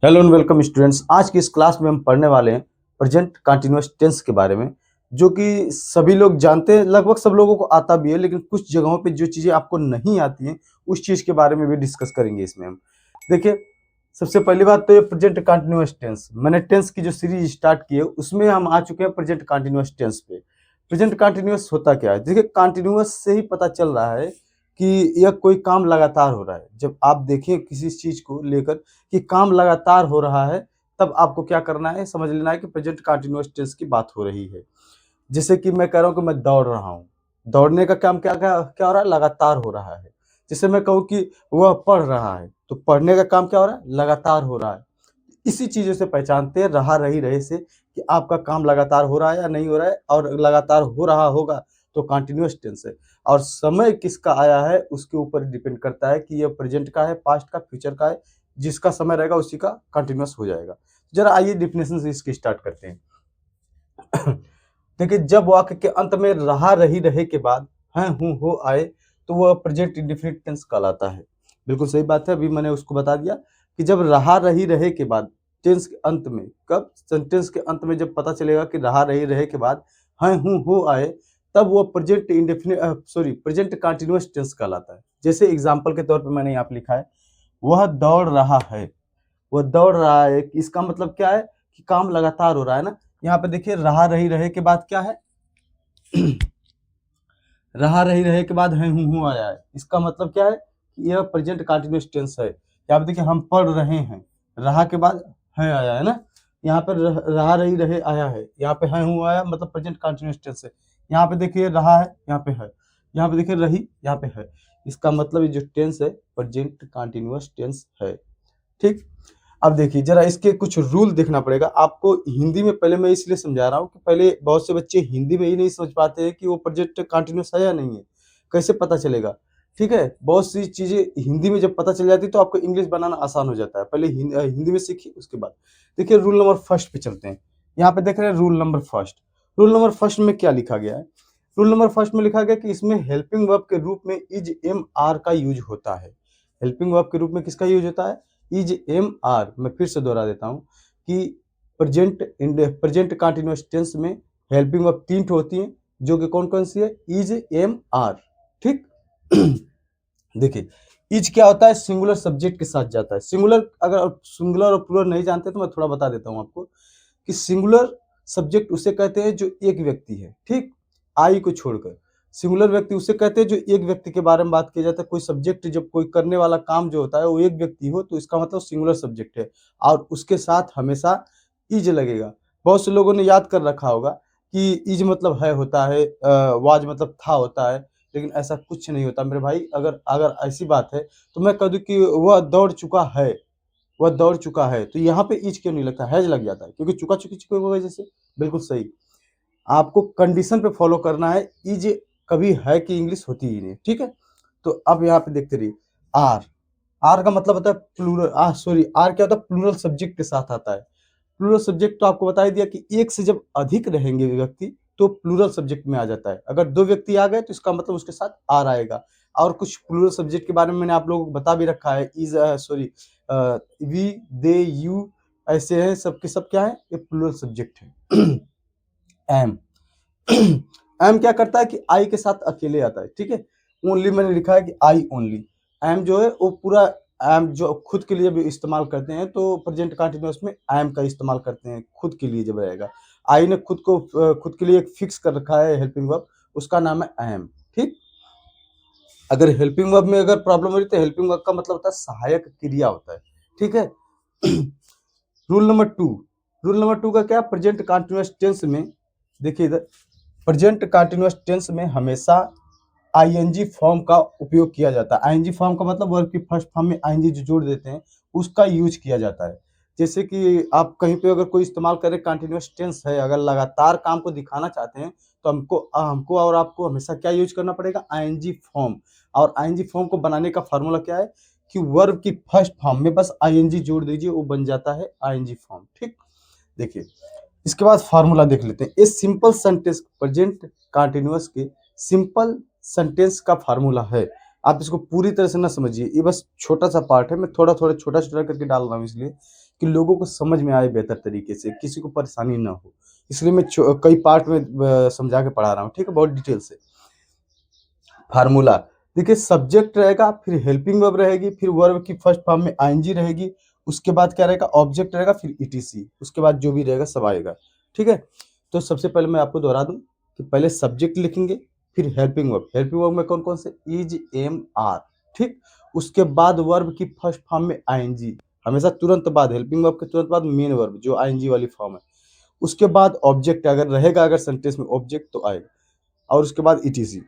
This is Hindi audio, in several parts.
Hello and welcome students. आज की इस क्लास में हम पढ़ने वाले हैं प्रेजेंट कंटिन्यूअस टेंस के बारे में, जो कि सभी लोग जानते हैं, लगभग सब लोगों को आता भी है, लेकिन कुछ जगहों पे जो चीज़ें आपको नहीं आती हैं उस चीज़ के बारे में भी डिस्कस करेंगे इसमें हम। देखिए, सबसे पहली बात तो ये प्रेजेंट कंटिन्यूअस टेंस, मैंने टेंस की जो सीरीज स्टार्ट की है उसमें हम आ चुके हैं प्रेजेंट कंटिन्यूअस टेंस पे। प्रेजेंट कंटिन्यूअस होता क्या है? देखिए, कंटिन्यूअस से ही पता चल रहा है कि यह कोई काम लगातार हो रहा है। जब आप देखें किसी चीज़ को लेकर कि काम लगातार हो रहा है, तब आपको क्या करना है, समझ लेना है कि प्रेजेंट कंटीन्यूअस टेंस की बात हो रही है। जैसे कि मैं कह रहा हूँ कि मैं दौड़ रहा हूँ, दौड़ने का काम क्या क्या क्या हो रहा है, लगातार हो रहा है। जैसे मैं कहूँ कि वह पढ़ रहा है, तो पढ़ने का काम क्या हो रहा है, लगातार हो रहा है। इसी चीज़ों से पहचानते हैं, रहा रही रहे से, कि आपका काम लगातार हो रहा है या नहीं हो रहा है, और लगातार हो रहा होगा तो कंटीन्यूअस टेंस है। और समय किसका आया है उसके ऊपर डिपेंड करता है कि यह प्रेजेंट का है, पास्ट का, फ्यूचर का है। जिसका समय रहेगा उसी का कंटीन्यूअस हो जाएगा। जरा आइए डेफिनेशन से इसकी स्टार्ट करते हैं। देखिए, जब वाक्य के अंत में रहा रही रहे के बाद हैं हूँ हो आए, तो वह प्रेजेंट इंडेफिनिट टेंस कहलाता है। बिल्कुल सही बात है, अभी मैंने उसको बता दिया कि जब रहा रही रहे के बाद टेंस के अंत में, कब सेंटेंस के अंत में जब पता चलेगा कि रहा रही रहे के बाद हैं हूँ हो आए, तब वह present indefinite present continuous tense कहलाता है। जैसे एग्जाम्पल के तौर पर मैंने यहाँ पे लिखा है, वह दौड़ रहा है। वो दौड़ रहा है, इसका मतलब क्या है कि काम लगातार हो रहा है ना। यहाँ पे देखिए, रहा रही रहे के बाद क्या है, रहा रही रहे के बाद है हूँ आया है। इसका मतलब क्या है कि यह प्रेजेंट कंटीन्यूअस टेंस है। यहाँ पे देखिए, हम पढ़ रहे हैं, रहा के बाद है आया है ना। यहाँ पर रहा रही रहे आया है, यहाँ पे है हूँ आया, मतलब प्रेजेंट कंटीन्यूअस टेंस है। यहाँ पे देखिए रहा है, यहाँ पे है, यहाँ पे देखिए रही, यहाँ पे है। इसका मतलब ये जो टेंस है प्रेजेंट कंटीन्यूअस टेंस है। ठीक। अब देखिए, जरा इसके कुछ रूल देखना पड़ेगा आपको हिंदी में। पहले मैं इसलिए समझा रहा हूँ कि पहले बहुत से बच्चे हिंदी में ही नहीं समझ पाते हैं कि वो प्रोजेक्ट कंटिन्यूस है या नहीं है, कैसे पता चलेगा। ठीक है, बहुत सी चीजें हिंदी में जब पता चल जाती है तो आपको इंग्लिश बनाना आसान हो जाता है। पहले हिंदी में सीखिए, उसके बाद देखिए रूल नंबर फर्स्ट पे चलते हैं। यहाँ पे देख रहे हैं rule number first. Rule number first में क्या लिखा गया है? रूल नंबर फर्स्ट में लिखा गया कि इसमें हेल्पिंग वर्ब के रूप में इज एम आर का यूज होता है। हेल्पिंग वर्ब के रूप में किसका यूज होता है? Is am are. मैं फिर से दोहरा देता हूँ कि प्रेजेंट कंटिन्यूअस टेंस में हेल्पिंग वर्ब तीन ठो होती हैं, जो कि कौन कौन सी है? Is am are. ठीक। देखिए, इज क्या होता है? सिंगुलर सब्जेक्ट के साथ जाता है। सिंगुलर, अगर सिंगुलर और प्लूरल नहीं जानते तो मैं थोड़ा बता देता हूँ आपको कि सिंगुलर सब्जेक्ट उसे कहते हैं जो एक व्यक्ति है। ठीक, आई को छोड़कर सिंगुलर व्यक्ति उसे कहते हैं जो एक व्यक्ति के बारे में बात किया जाता है। कोई सब्जेक्ट, जब कोई करने वाला काम जो होता है वो एक व्यक्ति हो, तो इसका मतलब सिंगुलर सब्जेक्ट है, और उसके साथ हमेशा इज लगेगा। बहुत से लोगों ने याद कर रखा होगा कि इज मतलब है होता है, वाज मतलब था होता है, लेकिन ऐसा कुछ नहीं होता मेरे भाई। अगर अगर ऐसी बात है तो मैं कह दूं कि वह दौड़ चुका है, वह दौड़ चुका है, तो यहाँ पे इज क्यों नहीं लगता, हैज लग जाता है, क्योंकि चुका चुकी चुके की वजह से। बिल्कुल सही। आपको कंडीशन पे फॉलो करना है, इज कभी है कि इंग्लिश होती ही नहीं। ठीक है, तो अब यहाँ पे देखते रहिए। आर, आर का मतलब होता है प्लूरल, सॉरी, आर क्या होता है? प्लूरल सब्जेक्ट के साथ आता है। प्लूरल सब्जेक्ट तो आपको बता ही दिया कि एक से जब अधिक रहेंगे व्यक्ति तो प्लूरल सब्जेक्ट में आ जाता है। अगर दो व्यक्ति आ गए तो इसका मतलब उसके साथ आर आएगा। और कुछ प्लूरल सब्जेक्ट के बारे में मैंने आप लोगों को बता भी रखा है। Is, sorry, we, they, you, ऐसे हैं, सबके सब क्या है? ये प्लूरल सब्जेक्ट है। एम, एम क्या करता है कि आई के साथ अकेले आता है। ठीक है, ओनली मैंने लिखा है कि आई ओनली। एम जो है वो पूरा, एम जो खुद के लिए भी इस्तेमाल करते हैं, तो प्रेजेंट कंटिन्यूअस में एम का इस्तेमाल करते हैं खुद के लिए जब रहेगा। आई ने खुद को खुद के लिए एक फिक्स कर रखा है हेल्पिंग वर्ब, उसका नाम है एम। ठीक। अगर हेल्पिंग वर्ब में अगर प्रॉब्लम हो रही तो हेल्पिंग वर्ब का मतलब होता है सहायक क्रिया होता है। ठीक है। Rule number two, rule number two का क्या? प्रेजेंट कंटिन्यूअस टेंस में देखिए इधर, प्रेजेंट कंटिन्यूअस टेंस में हमेशा आईएनजी फॉर्म का उपयोग किया जाता है। आईएनजी फॉर्म का मतलब वर्ब की फर्स्ट फॉर्म में आईएनजी जो जोड़ देते हैं उसका यूज किया जाता है। जैसे कि आप कहीं पे अगर कोई इस्तेमाल करें, कंटिन्यूअस टेंस है, अगर लगातार काम को दिखाना चाहते हैं तो हमको हमको और आपको हमेशा क्या यूज करना पड़ेगा? ING form. और आईएनजी फॉर्म को बनाने का फार्मूला क्या है कि वर्ब की फर्स्ट फॉर्म में बस आईएनजी जोड़ दीजिए, वो बन जाता है आईएनजी फॉर्म। ठीक। देखिए, इसके बाद फार्मूला देख लेते हैं। इस सिंपल सेंटेंस प्रेजेंट कंटिन्यूअस के सिंपल सेंटेंस का फार्मूला है। आप इसको पूरी तरह से ना समझिए, ये बस छोटा-सा पार्ट है, मैं थोड़ा-थोड़ा, छोटा-छोटा करके डाल रहा हूँ इसलिए कि लोगों को समझ में आए बेहतर तरीके से, किसी को परेशानी ना हो। इसलिए मैं कई पार्ट में समझा के पढ़ा रहा हूँ, ठीक है? बहुत डिटेल से। फार्मूला देखिए, सब्जेक्ट रहेगा, फिर हेल्पिंग वर्ब रहेगी, फिर वर्ब की फर्स्ट फॉर्म में आईएनजी रहेगी, उसके बाद क्या रहेगा, ऑब्जेक्ट रहेगा, फिर ईटीसी, उसके बाद जो भी रहेगा सब आएगा, ठीक है? तो सबसे पहले मैं आपको दोहरा दूं कि पहले सब्जेक्ट लिखेंगे, फिर हेल्पिंग वर्ब में कौन कौन से, इज, एम, आर, ठीक। उसके बाद वर्ब की फर्स्ट फॉर्म में आईएनजी, हमेशा तुरंत बाद, हेल्पिंग वर्ब के तुरंत बाद मेन वर्ब जो आईएनजी वाली फॉर्म है, उसके बाद ऑब्जेक्ट अगर रहेगा, अगर सेंटेंस में ऑब्जेक्ट तो आएगा, और उसके बाद ईटीसी।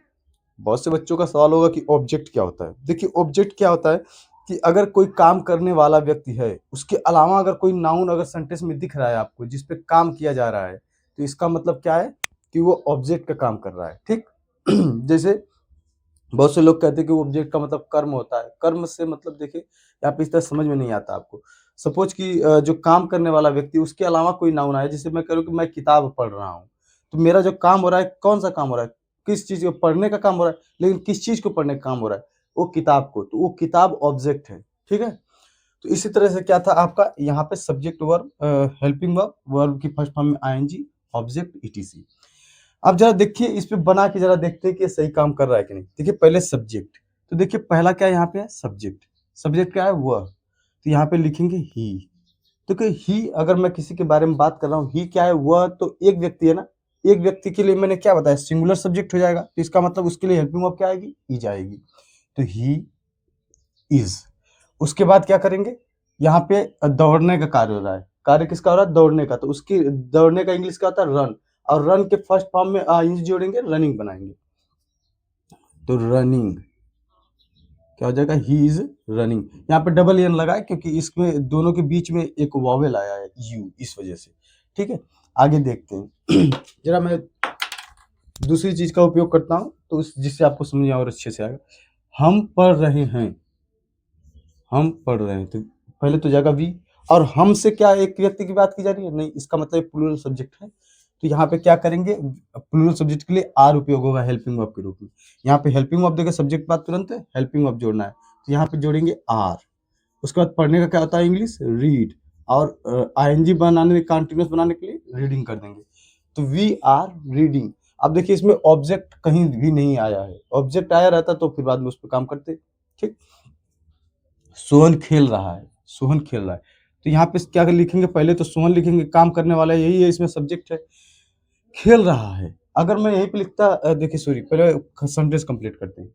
बहुत से बच्चों का सवाल होगा कि ऑब्जेक्ट क्या होता है। देखिए, ऑब्जेक्ट क्या होता है कि अगर कोई काम करने वाला व्यक्ति है, उसके अलावा अगर कोई नाउन अगर सेंटेंस में दिख रहा है आपको, जिस पे काम किया जा रहा है, तो इसका मतलब क्या है कि वो ऑब्जेक्ट का काम कर रहा है, ठीक। जैसे बहुत से लोग कहते हैं कि वो ऑब्जेक्ट का मतलब कर्म होता है। कर्म से मतलब देखिए, यहाँ पे इस तरह समझ में नहीं आता आपको। सपोज कि जो काम करने वाला व्यक्ति, उसके अलावा कोई नाउन आए, जैसे मैं कह रहा हूँ कि मैं किताब पढ़ रहा हूँ, तो मेरा जो काम हो रहा है, कौन सा काम हो रहा है, किस चीज को पढ़ने का काम हो रहा है, लेकिन किस चीज को पढ़ने का काम हो रहा है, वो किताब को, तो वो किताब ऑब्जेक्ट है, ठीक है। तो इसी तरह से क्या था आपका यहाँ पे, subject verb, helping verb, verb की फर्स्ट फॉर्म में आईएनजी, ऑब्जेक्ट, ईटीसी। अब जरा देखिए, इस पे बना के जरा देखते हैं कि ये सही काम कर रहा है कि नहीं। देखिए, पहले सब्जेक्ट, तो देखिए पहला क्या यहाँ पे है, सब्जेक्ट। सब्जेक्ट क्या है, वह, तो यहाँ पे लिखेंगे ही। देखिए, ही अगर मैं किसी के बारे में बात कर रहा हूँ, ही क्या है, वह तो एक व्यक्ति है ना। एक व्यक्ति के लिए मैंने क्या बताया, सिंगुलर सब्जेक्ट हो जाएगा, तो इसका मतलब उसके लिए हेल्पिंग वर्ब क्या आएगी, इज आएगी। तो ही इज। उसके बाद क्या करेंगे, यहाँ पे दौड़ने का कार्य हो रहा है, कार्य किसका हो रहा है, दौड़ने का, तो उसकी दौड़ने का इंग्लिश क्या होता है, रन, और रन के फर्स्ट फॉर्म में इंज जोड़ेंगे, रनिंग बनाएंगे, तो रनिंग क्या हो जाएगा, ही इज रनिंग। यहाँ पे डबल एन लगा है क्योंकि इसमें दोनों के बीच में एक वॉवेल आया है, यू, इस वजह से, ठीक है। आगे देखते हैं। जरा मैं दूसरी चीज का उपयोग करता हूँ, तो जिससे आपको समझ में और अच्छे से आएगा। हम पढ़ रहे हैं, हम पढ़ रहे हैं, तो पहले तो जाएगा वी, और हम से क्या एक व्यक्ति की बात की जा रही है, नहीं, इसका मतलब प्लूरल सब्जेक्ट है, तो यहाँ पे क्या करेंगे, प्लूरल सब्जेक्ट के लिए आर उपयोग होगा हेल्पिंग वर्ब के रूप में। यहाँ पे हेल्पिंग वर्ब देगा, सब्जेक्ट बात तुरंत है, हेल्पिंग वर्ब जोड़ना है, तो यहाँ पे जोड़ेंगे आर। उसके बाद पढ़ने का क्या होता है, इंग्लिश, रीड, और आईएनजी बनाने, कंटिन्यूअस बनाने के लिए रीडिंग कर देंगे, तो वी आर रीडिंग। अब देखिए, इसमें ऑब्जेक्ट कहीं भी नहीं आया है, ऑब्जेक्ट आया रहता तो फिर बाद में उस पर काम करते, ठीक। सोहन खेल रहा है, सोहन खेल रहा है, तो यहाँ पे क्या लिखेंगे, पहले तो सोहन लिखेंगे, काम करने वाला यही है, इसमें सब्जेक्ट है, खेल रहा है। अगर मैं यहीं पे लिखता, देखिए सॉरी, पहले सेंटेंस कंप्लीट करते हैं।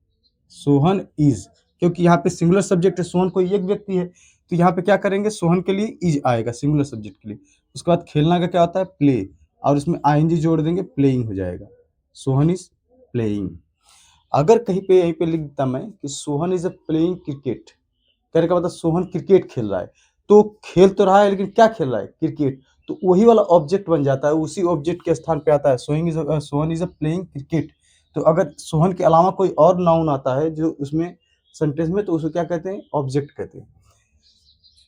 सोहन इज, क्योंकि यहाँ पे सिंगुलर सब्जेक्ट है, सोहन कोई एक व्यक्ति है, तो यहाँ पे क्या करेंगे, सोहन के लिए इज आएगा, सिंगुलर सब्जेक्ट के लिए। उसके बाद खेलना का क्या होता है, प्ले, और इसमें आईएनजी जोड़ देंगे, प्लेइंग हो जाएगा, सोहन इज प्लेइंग। अगर कहीं पे यहीं पे लिख देता मैं कि सोहन इज प्लेइंग क्रिकेट, कहने का मतलब सोहन क्रिकेट खेल रहा है, तो खेल तो रहा है, लेकिन क्या खेल रहा है, क्रिकेट, तो वही वाला ऑब्जेक्ट बन जाता है, उसी ऑब्जेक्ट के स्थान पे आता है, सोहन इज प्लेइंग क्रिकेट। तो अगर सोहन के अलावा कोई और नाउन आता है जो उसमें सेंटेंस में, तो उसको क्या कहते हैं, ऑब्जेक्ट कहते हैं।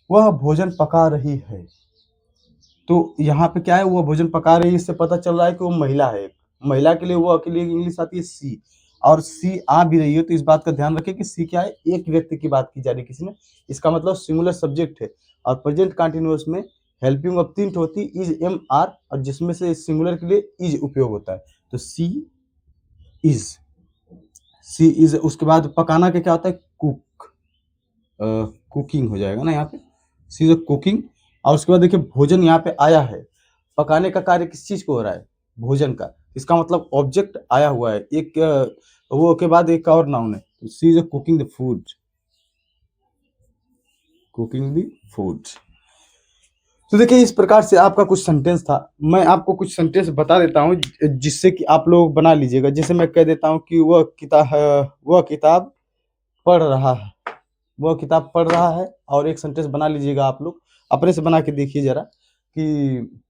वह भोजन पका रही है, तो यहाँ पे क्या है, वो भोजन पका रही है, इससे पता चल रहा है कि वो महिला है। महिला के लिए वो के लिए इंग्लिश आती है सी, और सी आ भी रही है, तो इस बात का ध्यान रखें कि सी क्या है, एक व्यक्ति की बात की जा रही है किसी ने, इसका मतलब सिंगुलर सब्जेक्ट है। और प्रेजेंट कंटिन्यूअस में हेल्पिंग वर्ब तीन होती है, इज, एम, आर, और जिसमें से सिंगुलर के लिए इज उपयोग होता है, तो सी इज, सी इज। उसके बाद पकाना के क्या होता है, कुक, कुकिंग हो जाएगा ना यहाँ पे, सी इज कुकिंग। और उसके बाद देखिए, भोजन यहाँ पे आया है, पकाने का कार्य किस चीज को हो रहा है, भोजन का, इसका मतलब ऑब्जेक्ट आया हुआ है एक, वो के बाद एक और नाउन है, तो C is cooking the food, cooking the food. तो देखिए, इस प्रकार से आपका कुछ सेंटेंस था। मैं आपको कुछ सेंटेंस बता देता हूँ जिससे कि आप लोग बना लीजिएगा। जैसे मैं कह देता हूँ कि वह किताब पढ़ रहा है, वह किताब पढ़ रहा है, और एक सेंटेंस बना लीजिएगा आप लोग, अपने से बना के देखिए जरा कि